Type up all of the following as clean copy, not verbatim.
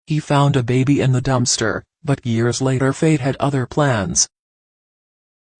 He found a baby in the dumpster, but years later fate had other plans.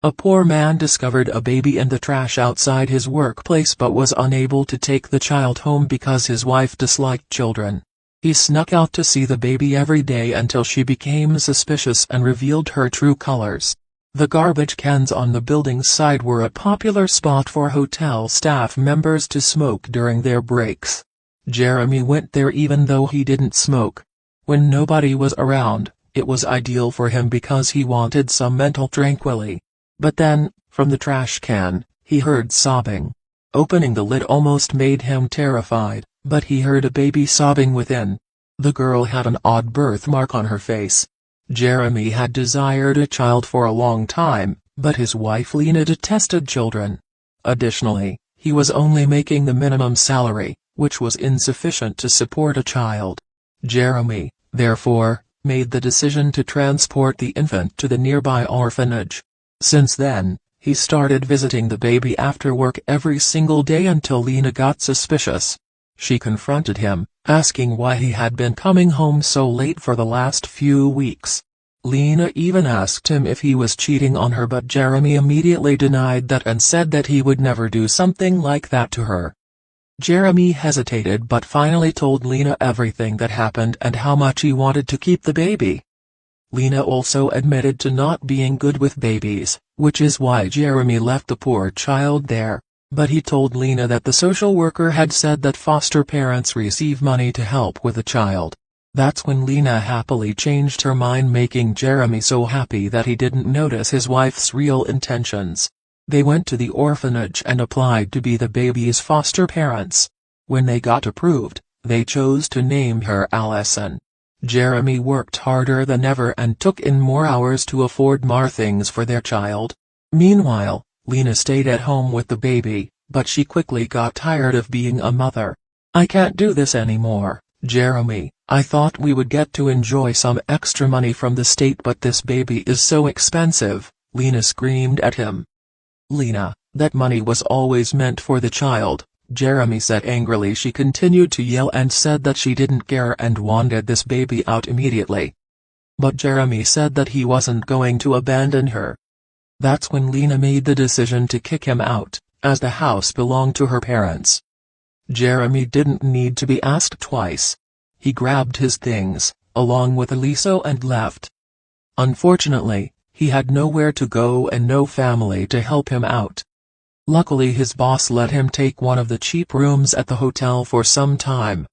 A poor man discovered a baby in the trash outside his workplace but was unable to take the child home because his wife disliked children. He snuck out to see the baby every day until she became suspicious and revealed her true colors. The garbage cans on the building's side were a popular spot for hotel staff members to smoke during their breaks. Jeremy went there even though he didn't smoke. When nobody was around, it was ideal for him because he wanted some mental tranquility. But then, from the trash can, he heard sobbing. Opening the lid almost made him terrified, but he heard a baby sobbing within. The girl had an odd birthmark on her face. Jeremy had desired a child for a long time, but his wife Lena detested children. Additionally, he was only making the minimum salary, which was insufficient to support a child. Jeremy, therefore, made the decision to transport the infant to the nearby orphanage. Since then, he started visiting the baby after work every single day until Lena got suspicious. She confronted him, asking why he had been coming home so late for the last few weeks. Lena even asked him if he was cheating on her, but Jeremy immediately denied that and said that he would never do something like that to her. Jeremy hesitated but finally told Lena everything that happened and how much he wanted to keep the baby. Lena also admitted to not being good with babies, which is why Jeremy left the poor child there, but he told Lena that the social worker had said that foster parents receive money to help with a child. That's when Lena happily changed her mind, making Jeremy so happy that he didn't notice his wife's real intentions. They went to the orphanage and applied to be the baby's foster parents. When they got approved, they chose to name her Allison. Jeremy worked harder than ever and took in more hours to afford more things for their child. Meanwhile, Lena stayed at home with the baby, but she quickly got tired of being a mother. "I can't do this anymore, Jeremy. I thought we would get to enjoy some extra money from the state, but this baby is so expensive," Lena screamed at him. "Lena, that money was always meant for the child," Jeremy said angrily. She continued to yell and said that she didn't care and wanted this baby out immediately. But Jeremy said that he wasn't going to abandon her. That's when Lena made the decision to kick him out, as the house belonged to her parents. Jeremy didn't need to be asked twice. He grabbed his things, along with Elisa, and left. Unfortunately, he had nowhere to go and no family to help him out. Luckily his boss let him take one of the cheap rooms at the hotel for some time.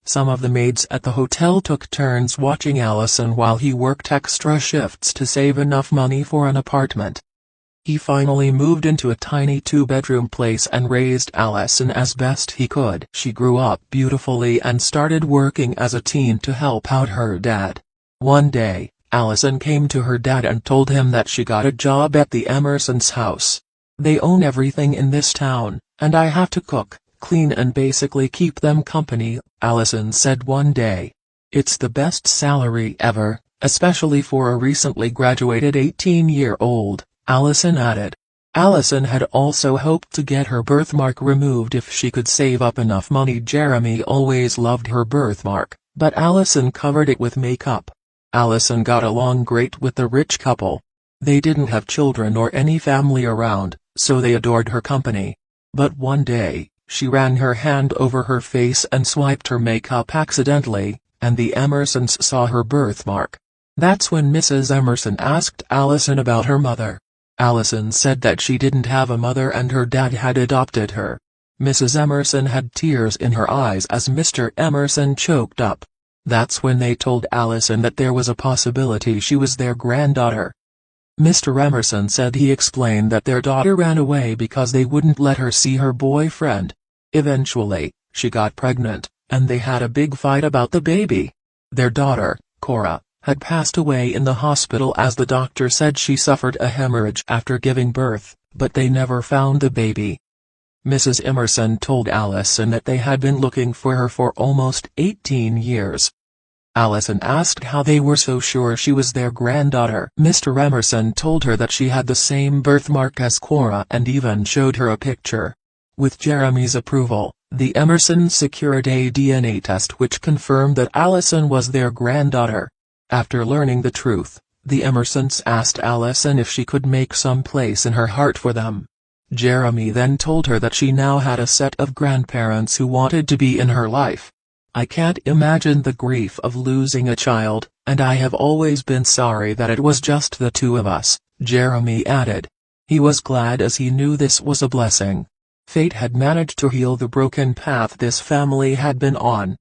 Some of the maids at the hotel took turns watching Allison while he worked extra shifts to save enough money for an apartment. He finally moved into a tiny two-bedroom place and raised Allison as best he could. She grew up beautifully and started working as a teen to help out her dad. One day, Allison came to her dad and told him that she got a job at the Emerson's house. "They own everything in this town, and I have to cook, clean and basically keep them company," Allison said one day. "It's the best salary ever, especially for a recently graduated 18-year-old, Allison added. Allison had also hoped to get her birthmark removed if she could save up enough money. Jeremy always loved her birthmark, but Allison covered it with makeup. Allison got along great with the rich couple. They didn't have children or any family around, so they adored her company. But one day, she ran her hand over her face and swiped her makeup accidentally, and the Emersons saw her birthmark. That's when Mrs. Emerson asked Allison about her mother. Allison said that she didn't have a mother and her dad had adopted her. Mrs. Emerson had tears in her eyes as Mr. Emerson choked up. That's when they told Allison that there was a possibility she was their granddaughter. Mr. Emerson said he explained that their daughter ran away because they wouldn't let her see her boyfriend. Eventually, she got pregnant, and they had a big fight about the baby. Their daughter, Cora, had passed away in the hospital as the doctor said she suffered a hemorrhage after giving birth, but they never found the baby. Mrs. Emerson told Allison that they had been looking for her for almost 18 years. Allison asked how they were so sure she was their granddaughter. Mr. Emerson told her that she had the same birthmark as Cora and even showed her a picture. With Jeremy's approval, The Emersons secured a DNA test which confirmed that Allison was their granddaughter. After learning the truth, the Emersons asked Allison if she could make some place in her heart for them. Jeremy then told her that she now had a set of grandparents who wanted to be in her life. "I can't imagine the grief of losing a child, and I have always been sorry that it was just the two of us," Jeremy added. He was glad as he knew this was a blessing. Fate had managed to heal the broken path this family had been on.